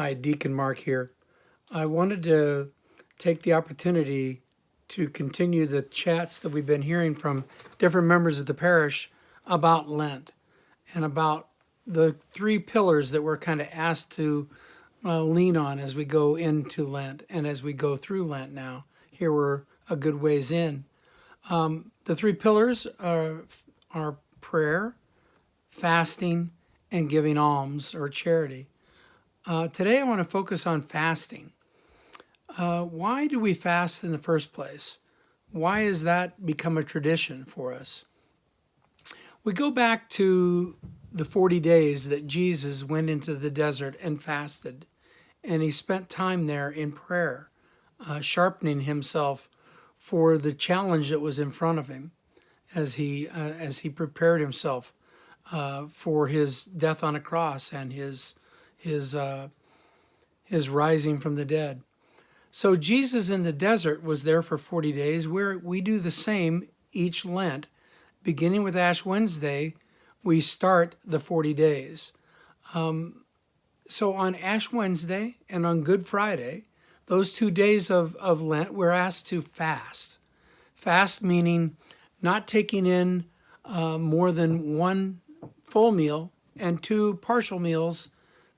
Hi, Deacon Mark here. I wanted to take the opportunity to continue the chats that we've been hearing from different members of the parish about Lent and about the three pillars that we're kind of asked to lean on as we go into Lent and as we go through Lent now. Here we're a good ways in. The three pillars are prayer, fasting, and giving alms or charity. Today I want to focus on fasting. Why do we fast in the first place? Why has that become a tradition for us? We go back to the 40 days that Jesus went into the desert and fasted, and he spent time there in prayer, sharpening himself for the challenge that was in front of him as he prepared himself for his death on a cross and his rising from the dead. So Jesus in the desert was there for 40 days, where we do the same each Lent. Beginning with Ash Wednesday, we start the 40 days. So on Ash Wednesday and on Good Friday, those 2 days of Lent, we're asked to fast. Fast meaning not taking in more than one full meal and two partial meals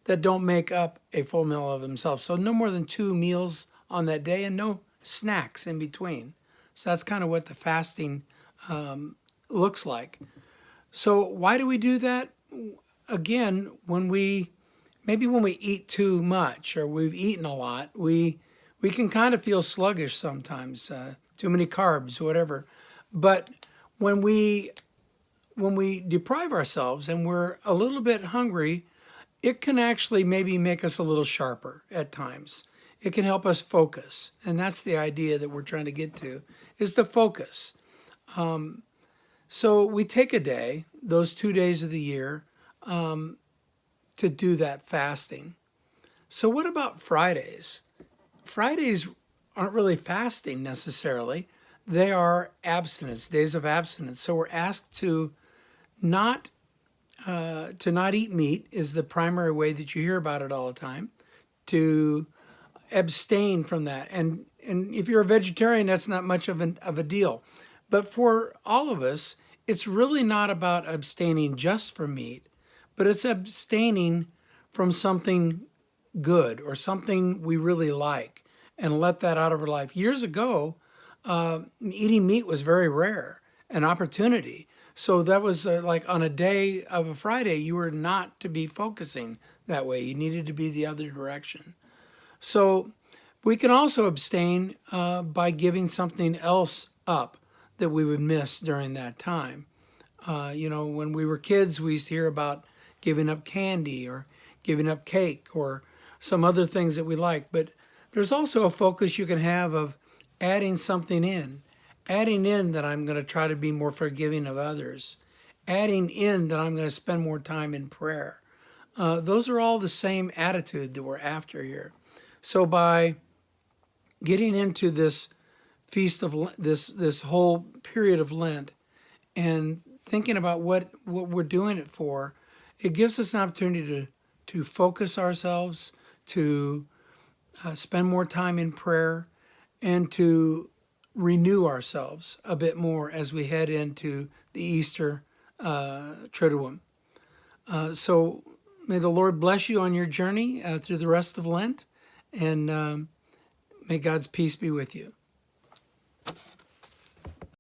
that don't make up a full meal of themselves. So no more than 2 meals on that day and no snacks in between. So that's kind of what the fasting looks like. So why do we do that? Again, when we eat too much or we've eaten a lot, we can kind of feel sluggish sometimes, too many carbs, whatever. But when we deprive ourselves and we're a little bit hungry, it can actually maybe make us a little sharper at times. It can help us focus. And that's the idea that we're trying to get to, is to focus. So we take a day, those 2 days of the year, to do that fasting. So what about Fridays? Fridays aren't really fasting necessarily. They are abstinence, days of abstinence. So we're asked to not eat meat is the primary way that you hear about it all the time, to abstain from that. And if you're a vegetarian, that's not much of a deal. But for all of us, it's really not about abstaining just from meat, but it's abstaining from something good or something we really like and let that out of our life. Years ago, eating meat was very rare, an opportunity. So that was like on a day of a Friday, you were not to be focusing that way. You needed to be the other direction. So we can also abstain by giving something else up that we would miss during that time. When we were kids, we used to hear about giving up candy or giving up cake or some other things that we like. But there's also a focus you can have of adding something in. Adding in that I'm going to try to be more forgiving of others. Adding in that I'm going to spend more time in prayer. Those are all the same attitude that we're after here. So by getting into this feast of this whole period of Lent and thinking about what we're doing it for, it gives us an opportunity to focus ourselves, to spend more time in prayer, and to renew ourselves a bit more as we head into the Easter Triduum. So may the Lord bless you on your journey through the rest of Lent, and may God's peace be with you.